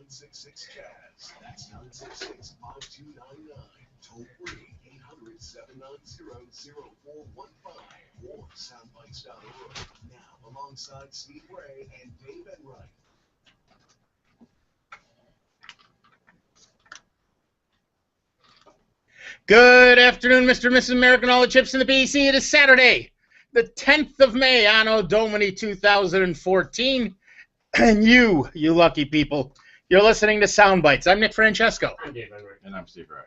966-JAZZ. That's 966-5299. Toll free 800-790-0415 or soundbites.org. Now, alongside Steve Ray and Dave Enright. Good afternoon, Mr. and Mrs. American, all the chips in the PC. It is Saturday, the 10th of May, Anno Domini 2014. And you lucky people, you're listening to Soundbites. I'm Nick Francesco. I'm Dave Enright. And I'm Steve Ray.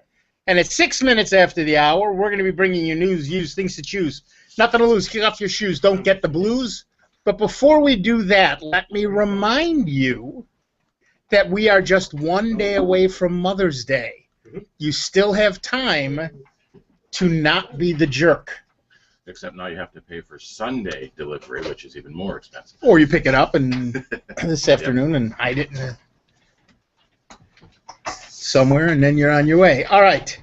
And at 6 minutes after the hour, we're going to be bringing you news, views, things to choose. Nothing to lose. Kick off your shoes. Don't get the blues. But before we do that, let me remind you that we are just one day away from Mother's Day. You still have time to not be the jerk. Except now you have to pay for Sunday delivery, which is even more expensive. Or you pick it up and this afternoon and hide it somewhere, and then you're on your way. All right.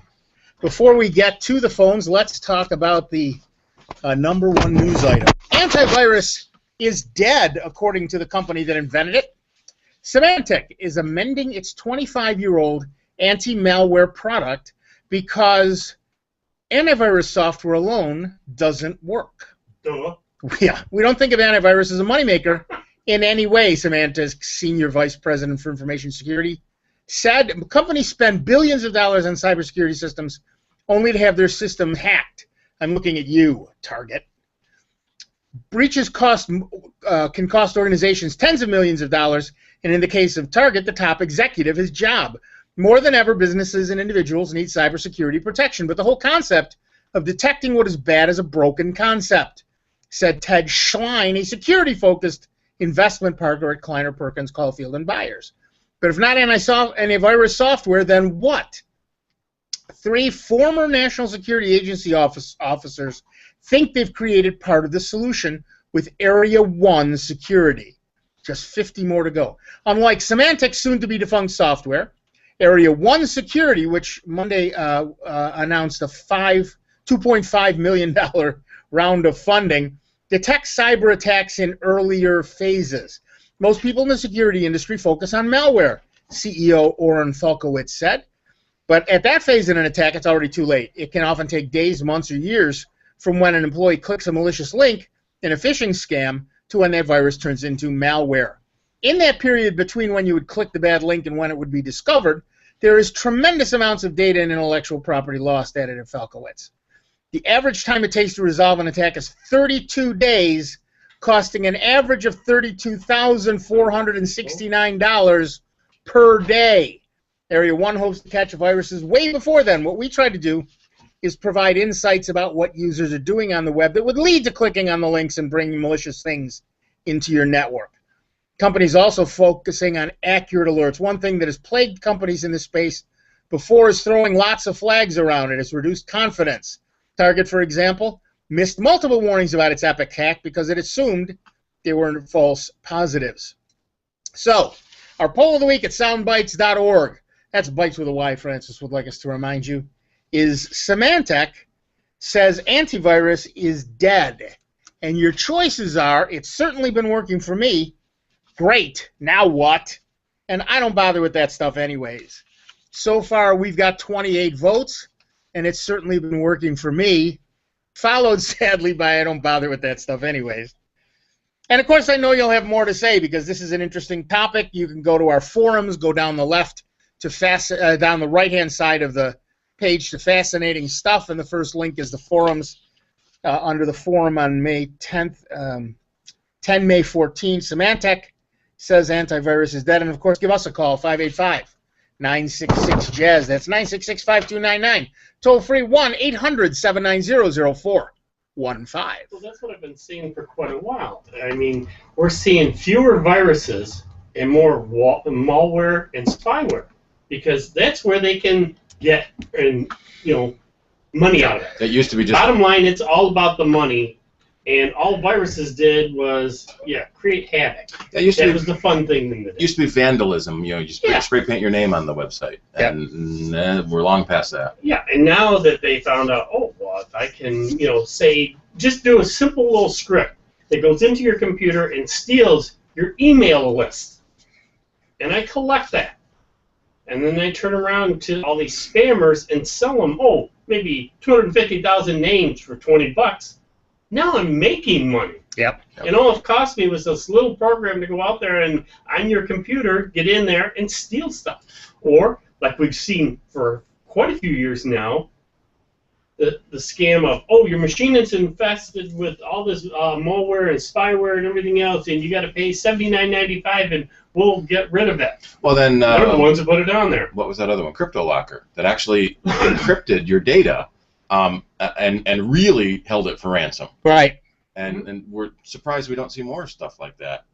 Before we get to the phones, let's talk about the number one news item. Antivirus is dead, according to the company that invented it. Symantec is amending its 25-year-old anti-malware product because antivirus software alone doesn't work. Duh. Yeah, we don't think of antivirus as a moneymaker in any way, Symantec's senior vice president for information security said. Companies spend billions of dollars on cybersecurity systems only to have their systems hacked. I'm looking at you, Target. Breaches can cost organizations tens of millions of dollars, and in the case of Target, the top executive, his job. More than ever, businesses and individuals need cybersecurity protection, but the whole concept of detecting what is bad is a broken concept, said Ted Schlein, a security-focused investment partner at Kleiner Perkins, Caulfield & Byers. But if not antivirus software, then what? 3 former National Security Agency officers think they've created part of the solution with Area 1 security. Just 50 more to go. Unlike Symantec's soon-to-be-defunct software, Area 1 Security, which Monday announced a $2.5 million round of funding, detects cyber attacks in earlier phases. Most people in the security industry focus on malware, CEO Oren Falkowitz said. But at that phase in an attack, it's already too late. It can often take days, months, or years from when an employee clicks a malicious link in a phishing scam to when that virus turns into malware. In that period between when you would click the bad link and when it would be discovered, there is tremendous amounts of data and intellectual property lost, added Falkowitz. The average time it takes to resolve an attack is 32 days, costing an average of $32,469 per day. Area 1 hopes to catch viruses way before then. What we try to do is provide insights about what users are doing on the web that would lead to clicking on the links and bringing malicious things into your network. Companies also focusing on accurate alerts. One thing that has plagued companies in this space before is throwing lots of flags around. It has reduced confidence. Target, for example, missed multiple warnings about its Epic hack because it assumed they were false positives. So, our poll of the week at soundbites.org, that's Bites with a Y, Francis would like us to remind you, is Symantec says antivirus is dead. And your choices are, it's certainly been working for me. Great, now what? And I don't bother with that stuff anyways. So far, we've got 28 votes, and it's certainly been working for me, followed, sadly, by I don't bother with that stuff anyways. And, of course, I know you'll have more to say because this is an interesting topic. You can go to our forums, go down the left to down the right-hand side of the page to Fascinating Stuff, and the first link is the forums under the forum on May 10th, 10 May 14. Symantec says antivirus is dead. And, of course, give us a call, 585-966-JAZZ. That's 966-5299. Toll-free 1-800-790-0415. Well, that's what I've been seeing for quite a while. I mean, we're seeing fewer viruses and more malware and spyware because that's where they can get money out of it. That used to be just... Bottom line, it's all about the money. And all viruses did was, create havoc. That was the fun thing they did. It used to be vandalism. You spray paint your name on the website, and we're long past that. Yeah, and now that they found out, I can, say, just do a simple little script that goes into your computer and steals your email list, and I collect that. and then they turn around to all these spammers and sell them, maybe 250,000 names for $20. Now I'm making money. Yep. And all it cost me was this little program to go out there and on your computer get in there and steal stuff. Or, like we've seen for quite a few years now, the scam of, your machine is infested with all this malware and spyware and everything else, and you got to pay $79.95 and we'll get rid of it. Well, then They're the ones that put it on there. what was that other one? CryptoLocker, that actually encrypted your data, and really held it for ransom. Right. And we're surprised we don't see more stuff like that.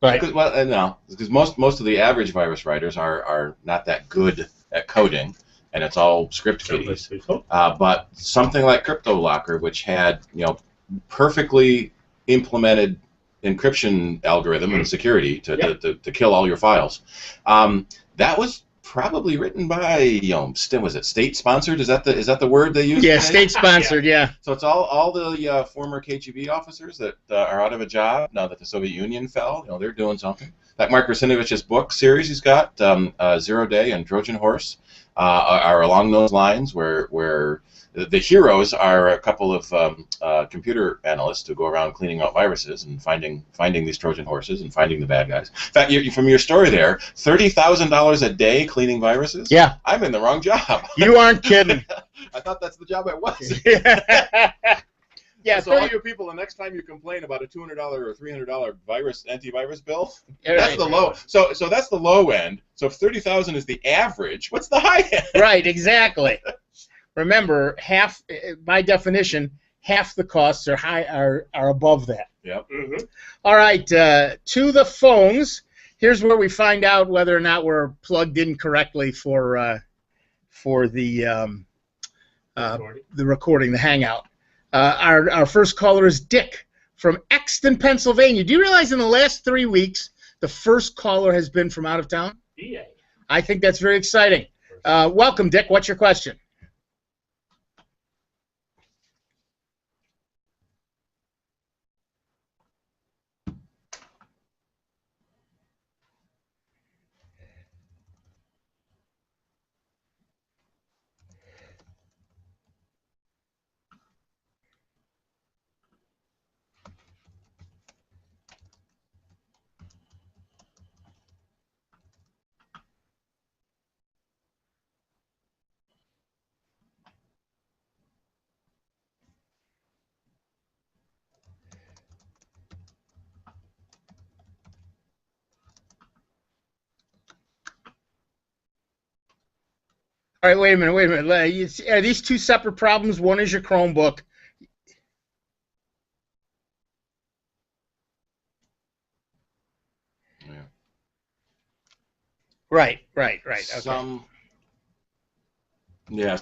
Right. Because most of the average virus writers are not that good at coding, and it's all script kiddies. But something like CryptoLocker, which had perfectly implemented encryption algorithm and security to kill all your files, that was probably written by was it state sponsored? Is that the word they use? Yeah, today? state sponsored. Yeah. So it's all the former KGB officers that are out of a job now that the Soviet Union fell. They're doing something. That Mark Rusinovich's book series he's got, 0 Day and Trojan Horse, are along those lines, where the heroes are a couple of computer analysts who go around cleaning out viruses and finding these Trojan horses and finding the bad guys. In fact, from your story there, $30,000 a day cleaning viruses? Yeah. I'm in the wrong job. You aren't kidding. I thought that's the job I was. Yeah. So all you people, the next time you complain about a $200 or $300 antivirus bill, that's the low. So that's the low end. So if 30,000 is the average, what's the high end? Right. Exactly. Remember, by definition, half the costs are above that. Yep. Mm-hmm. All right, to the phones. Here's where we find out whether or not we're plugged in correctly for the recording, the Hangout. Our first caller is Dick from Exton, Pennsylvania. Do you realize in the last 3 weeks the first caller has been from out of town? Yeah. I think that's very exciting. Welcome, Dick. What's your question? All right, wait a minute. Are these two separate problems? One is your Chromebook. Yeah. Right. Okay.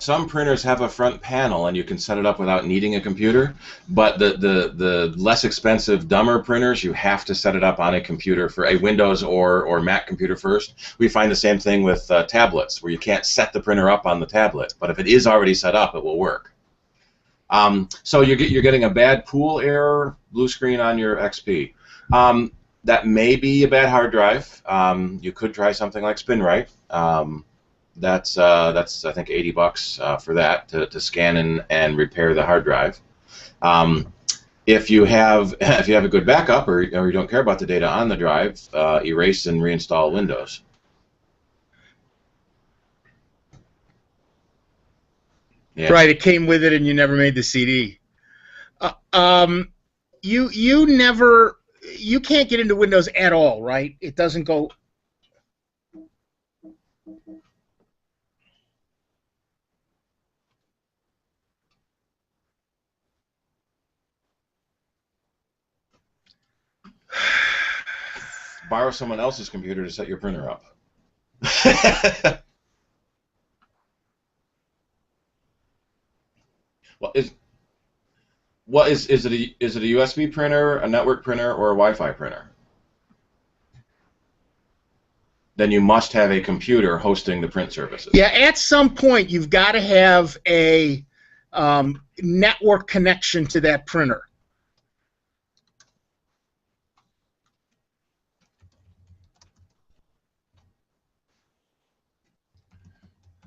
Some printers have a front panel and you can set it up without needing a computer, but the less expensive, dumber printers, you have to set it up on a computer, for a Windows or Mac computer first. We find the same thing with tablets, where you can't set the printer up on the tablet, but if it is already set up, it will work. So you're getting a bad pool error, blue screen on your XP. That may be a bad hard drive. You could try something like SpinRite. That's I think $80 for that to scan and repair the hard drive. If you have a good backup, or you don't care about the data on the drive, erase and reinstall Windows. Yeah. Right, it came with it, and you never made the CD. You can't get into Windows at all, right? It doesn't go. Borrow someone else's computer to set your printer up. Well, is it a USB printer, a network printer, or a Wi-Fi printer? Then you must have a computer hosting the print services. Yeah, at some point you've got to have a network connection to that printer.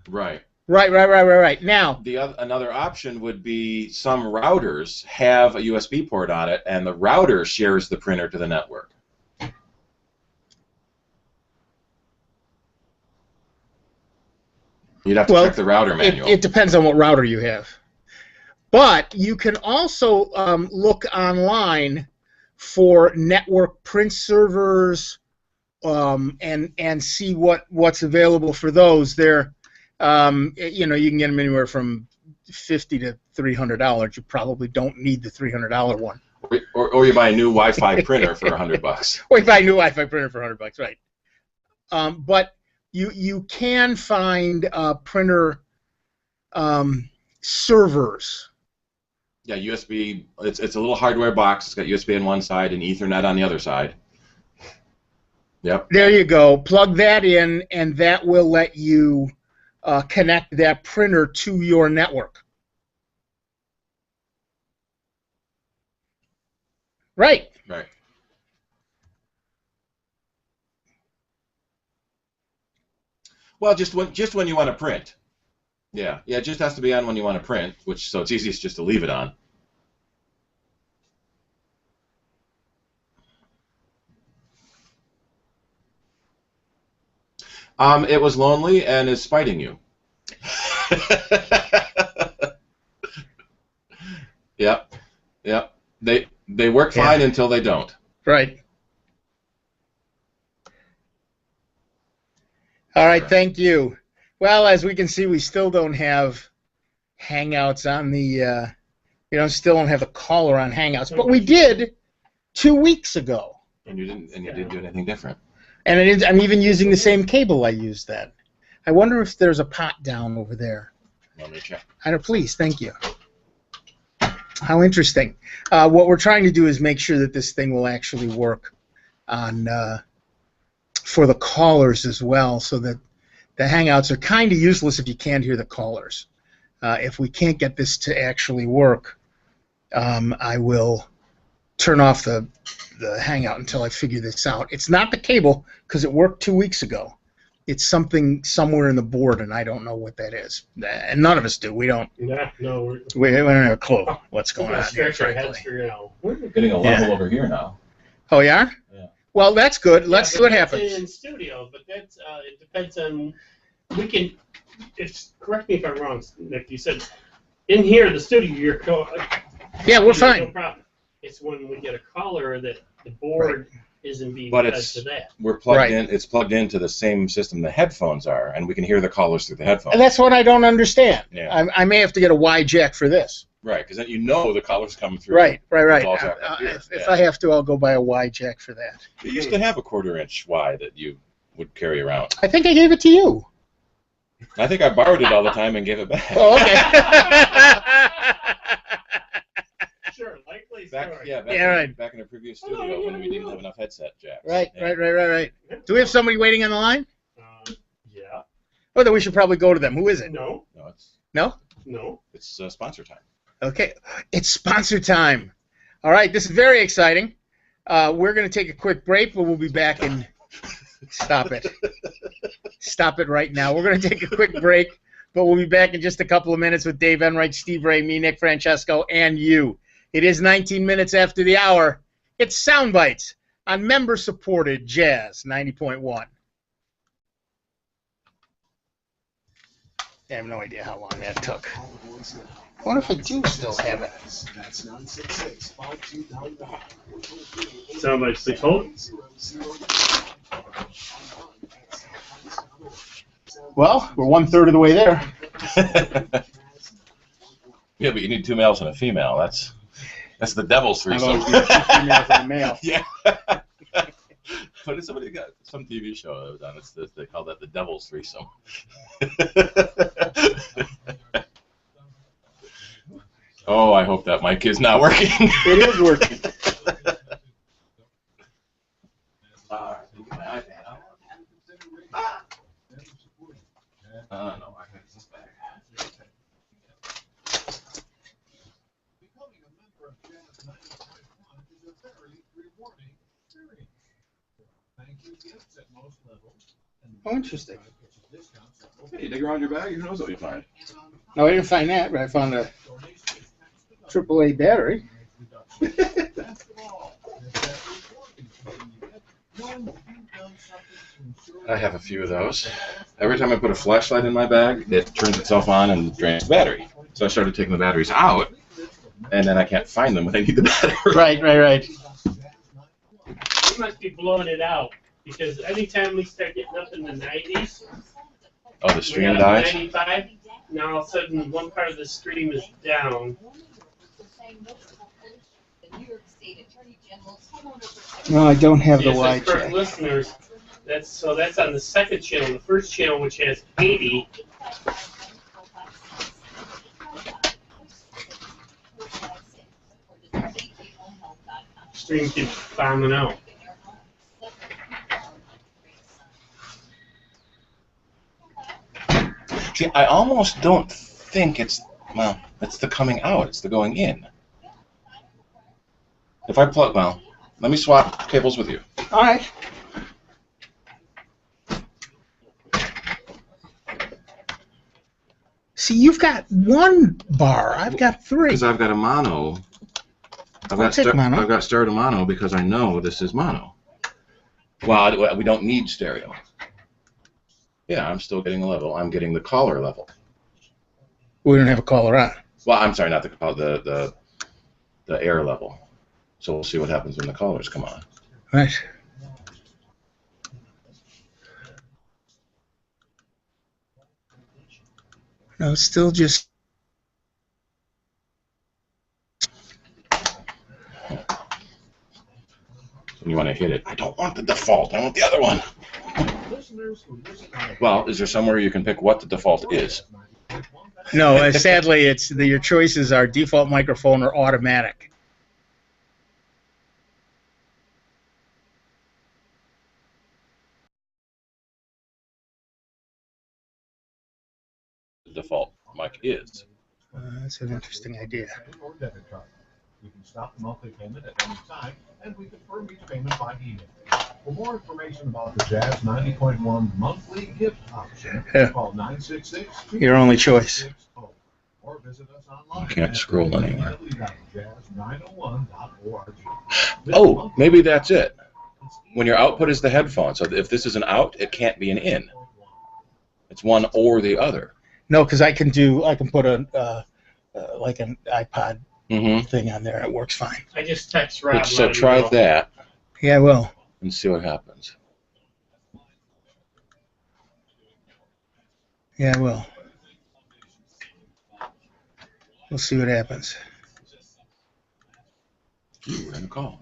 Right. Right. Now, Another option would be some routers have a USB port on it, and the router shares the printer to the network. You'd have to check the router manual. It depends on what router you have. But you can also look online for network print servers and see what's available for those. They're you know, you can get them anywhere from $50 to $300. You probably don't need the $300 one. Or you buy a new Wi-Fi printer for $100. Or you buy a new Wi-Fi printer for $100, right? But you can find printer servers. Yeah, USB. It's a little hardware box. It's got USB on one side and Ethernet on the other side. Yep. There you go. Plug that in, and that will let you connect that printer to your network. Right. Right. Well, just when you want to print. Yeah, it just has to be on when you want to print, so it's easiest just to leave it on. It was lonely and is spiting you. Yep. They work fine until they don't. Right. All right, thank you. Well, as we can see, we still don't have Hangouts on the. Still don't have a caller on Hangouts, but we did 2 weeks ago. And you didn't do anything different. And I'm even using the same cable I used then. I wonder if there's a pot down over there. Let me check. Please, thank you. How interesting. What we're trying to do is make sure that this thing will actually work on for the callers as well, so that the Hangouts are kind of useless if you can't hear the callers. If we can't get this to actually work, I will turn off the Hangout until I figure this out. It's not the cable, because it worked 2 weeks ago. It's something somewhere in the board, and I don't know what that is. And none of us do. We don't. No. We don't have a clue what's going on here, frankly. We're getting a level over here now. Oh, yeah? Yeah. Well, that's good. Let's see what happens. In studio, but that's it depends on. We can. Correct me if I'm wrong, Nick. You said in here, the studio, yeah, we're fine. No problem. It's when we get a caller that the board isn't being but fed to that. We're plugged in. It's plugged into the same system the headphones are, and we can hear the callers through the headphones. And that's what I don't understand. Yeah. I may have to get a Y jack for this. Right, because then the caller's coming through. Right. If I have to, I'll go buy a Y jack for that. You used to have a 1/4-inch Y that you would carry around. I think I gave it to you. I think I borrowed it all the time and gave it back. Oh, okay. Sure, likely story. Back in a previous studio when we didn't have enough headset jacks. Right. Do we have somebody waiting on the line? Yeah. Oh, then we should probably go to them. Who is it? No. No? No. It's sponsor time. Okay. It's sponsor time. All right, this is very exciting. We're going to take a quick break, but we'll be back in... Stop it. Stop it right now. We're going to take a quick break, but we'll be back in just a couple of minutes with Dave Enright, Steve Ray, me, Nick Francesco, and you. It is 19 minutes after the hour. It's Soundbites on member-supported Jazz 90.1. I have no idea how long that took. What if I do still have it? Soundbites, please hold. Well, we're 1/3 of the way there. Yeah, but you need 2 males and a female. That's the devil's threesome. I've always got 2 females and a male. Yeah. But it's somebody got some TV show that was on. They call that the devil's threesome. Oh, I hope that mic is not working. It is working. No, I got this back. Becoming a member of Jazz 90.1 is a very rewarding experience. Thank you gifts at most levels. Oh, interesting. Discounts at most Hey, you dig around your bag, who knows what you find. No, I didn't find that, but I found a AAA battery. I have a few of those. Every time I put a flashlight in my bag, it turns itself on and drains the battery. So I started taking the batteries out, and then I can't find them when I need the battery. Right. We must be blowing it out because anytime we start getting up in the 90s, Oh, the stream dies? 95, now all of a sudden one part of the stream is down. No, I don't have the Yes, wide for check. listeners, that's on the second channel. The first channel, which has 80, stream keeps bombing out. See, I almost don't think it's the coming out, it's the going in. If I plug, let me swap cables with you. All right. See, you've got one bar. I've got three. Because I've got a mono. I'll take mono. I've got stereo to mono because I know this is mono. Well, we don't need stereo. Yeah, I'm still getting a level. I'm getting the caller level. We don't have a caller on. Well, I'm sorry, not the call, the air level. So we'll see what happens when the callers come on. Right. No, it's still just. When you want to hit it, I don't want the default. I want the other one. Well, is there somewhere you can pick what the default is? No, sadly, it's your choices are default microphone or automatic. The default mic is. That's an interesting idea. You can stop the monthly payment at any time, and we confirm each payment by email. For more information about the Jazz 90.1 monthly gift option, call 966. Your only choice. Or visit us online. I can't scroll anymore. www.jazz901.org. Oh, maybe that's it. When your output is the headphone, so if this is an out, it can't be an in. It's one or the other. No, because I can put a like an iPod thing on there. It works fine. I just text Rob. So try that Yeah, I will. and see what happens. Yeah, I will. We'll see what happens. Ooh, we're gonna call.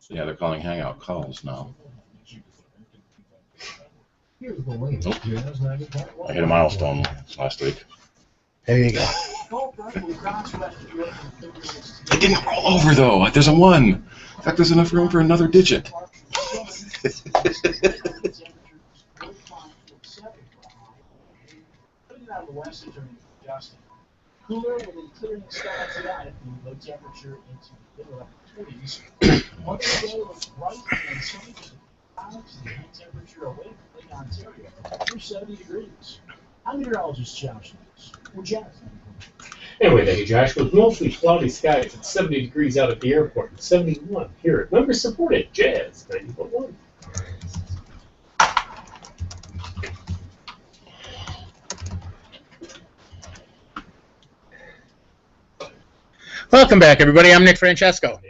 Yeah, they're calling Hangout calls now. Nope. I hit a milestone last week. There you go. It didn't roll over though. There's a 1. In fact, there's enough room for another digit. Cooler with a clearing style tonight, low temperature into the middle of the 20s. Once today was bright and sunny, clouds and high temperature away from Lake Ontario through 70 degrees. I'm meteorologist Josh News. We're Jazz. Anyway, thank you, Josh. With mostly cloudy skies at 70 degrees out at the airport and 71 here at member supported Jazz 90.1. Welcome back, everybody. I'm Nick Francesco.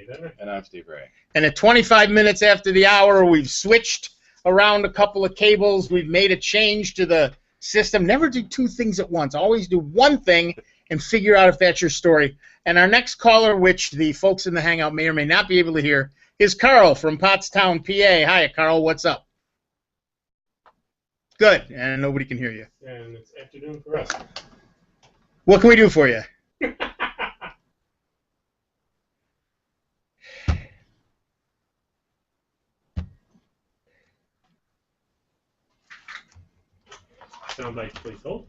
And I'm Steve Ray. And at 25 minutes after the hour, we've switched around a couple of cables. We've made a change to the system. Never do two things at once. Always do one thing and figure out if that's your story. And our next caller, which the folks in the Hangout may or may not be able to hear, is Carl from Pottstown, PA. Hi, Carl. What's up? Good. And nobody can hear you. And it's afternoon for us. What can we do for you? Sound like please hold.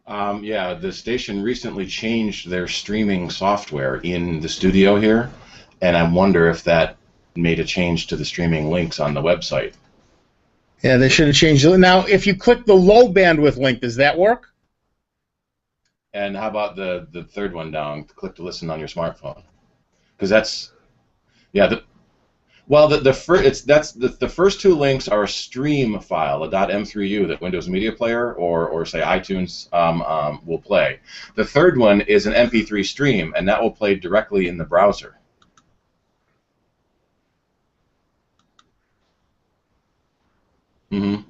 Yeah, the station recently changed their streaming software in the studio here, and I wonder if that made a change to the streaming links on the website. Yeah, they should have changed it. Now, if you click the low bandwidth link, does that work? And how about the third one down? Click to listen on your smartphone, because that's yeah. The first two links are a stream file, a .m3u that Windows Media Player or say iTunes will play. The third one is an MP3 stream, and that will play directly in the browser. Mm-hmm.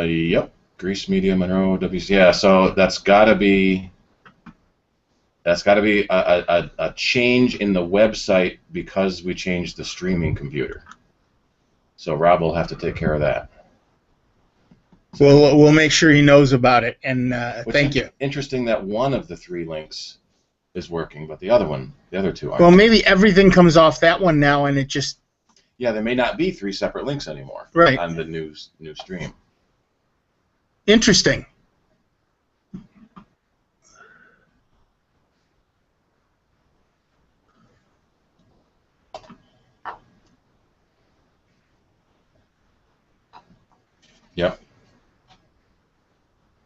Yep. Grease Media, Monroe, WC. Yeah, so that's got to be a change in the website because we changed the streaming computer. So Rob will have to take care of that. We'll make sure he knows about it, and thank you. Interesting that one of the three links is working, but the other two aren't. Well, maybe everything comes off that one now, and it just... Yeah, there may not be three separate links anymore right on the new stream. Interesting. Yep.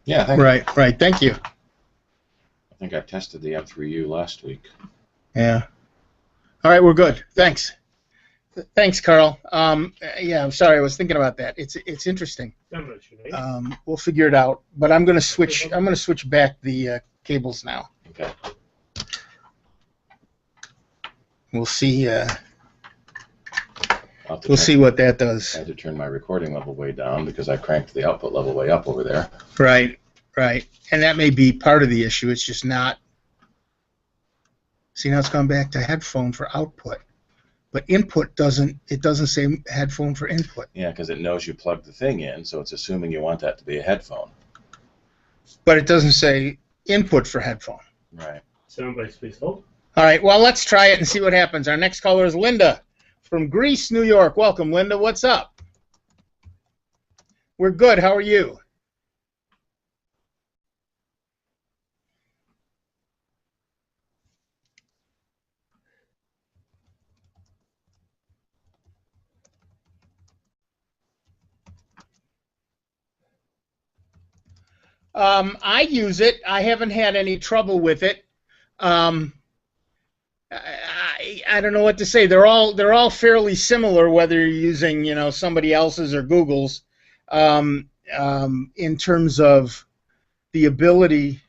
Yeah, thank you. Right. Thank you. I think I tested the M3U last week. Yeah. All right, we're good. Thanks. Thanks, Carl. Yeah, I'm sorry. I was thinking about that. It's interesting. We'll figure it out. But I'm going to switch. I'm going to switch back the cables now. Okay. We'll see. We'll see what that does. I had to turn my recording level way down because I cranked the output level way up over there. Right. And that may be part of the issue. It's just not. See, now it's gone back to headphone for output. But input doesn't say headphone for input. Yeah, because it knows you plugged the thing in, so it's assuming you want that to be a headphone. But it doesn't say input for headphone. Right. Somebody please hold. All right, well, let's try it and see what happens. Our next caller is Linda from Greece, New York. Welcome, Linda. What's up? We're good. How are you? I use it. I haven't had any trouble with it. I don't know what to say. They're all fairly similar, whether you're using somebody else's or Google's, in terms of the ability.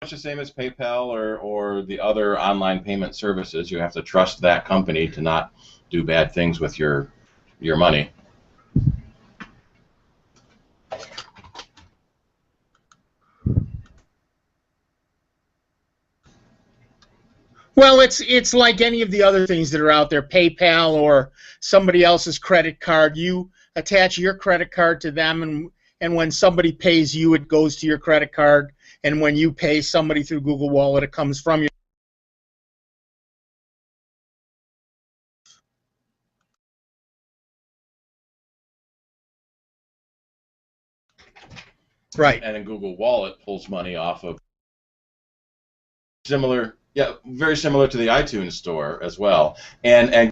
Much the same as PayPal or the other online payment services. You have to trust that company to not do bad things with your money. Well, it's like any of the other things that are out there, PayPal or somebody else's credit card. You attach your credit card to them, and when somebody pays you, it goes to your credit card. And when you pay somebody through Google Wallet, it comes from your. Right. And then Google Wallet pulls money off of similar, yeah, very similar to the iTunes store as well. And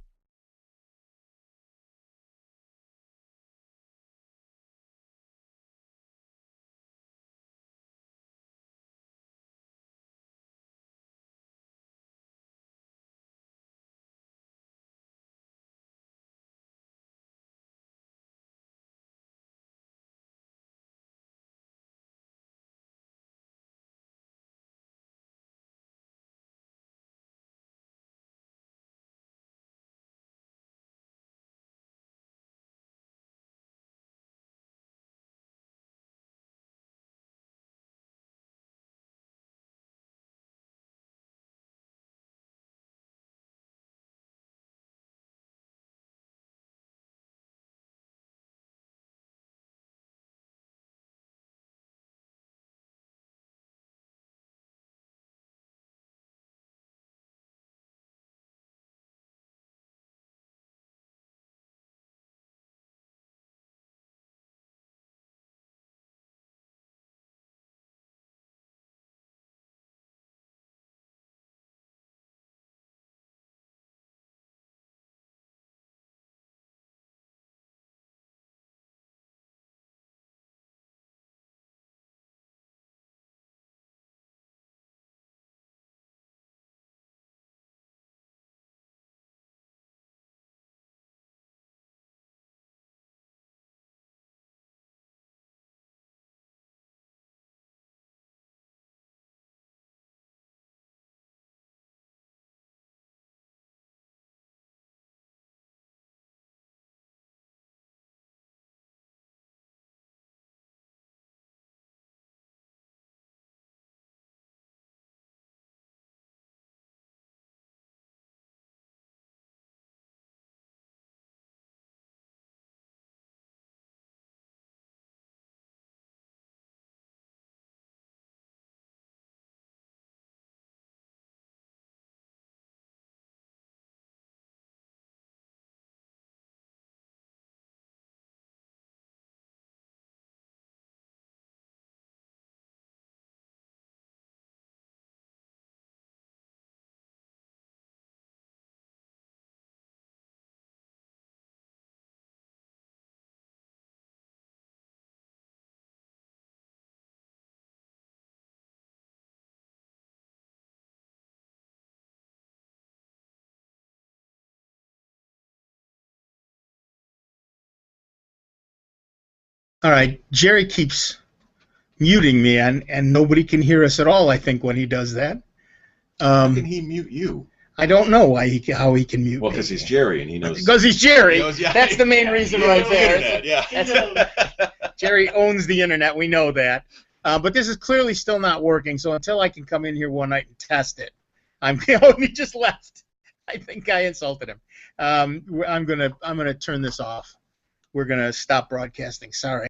All right, Jerry keeps muting me, and nobody can hear us at all, I think, when he does that. How can he mute you? I don't know how he can mute Well, me. because he's Jerry and he knows. Because he's Jerry. He knows, yeah. That's the main reason right there. Internet, yeah. Jerry owns the internet. We know that. But this is clearly still not working. So until I can come in here one night and test it, he just left. I think I insulted him. I'm gonna turn this off. We're gonna stop broadcasting. Sorry.